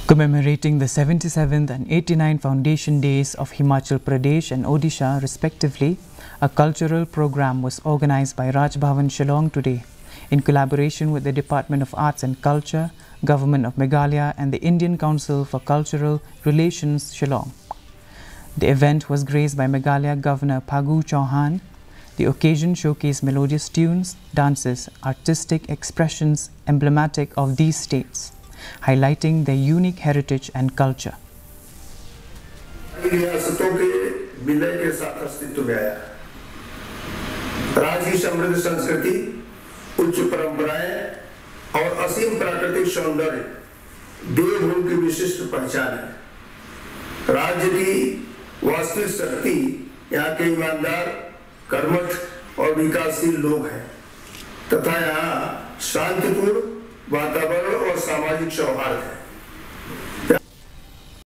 Commemorating the 77th and 89th Foundation Days of Himachal Pradesh and Odisha respectively, a cultural program was organized by Raj Bhavan Shillong today in collaboration with the Department of Arts and Culture, Government of Meghalaya and the Indian Council for Cultural Relations Shillong. The event was graced by Meghalaya Governor Phagu Chauhan. The occasion showcased melodious tunes, dances, artistic expressions emblematic of these states, highlighting their unique heritage and culture. रियासतों के विलय के साथ अस्तित्व में आया। राज्य की समृद्ध संस्कृति, उच्च परंपराएं और असीम प्राकृतिक सौंदर्य देवभूमि की विशिष्ट पहचान है। राज्य की वास्तविक शक्ति यहाँ के ईमानदार, कर्मठ और विकासशील लोग हैं तथा यहाँ शांतिपूर्ण वातावरण और सामाजिक सौहार्द है।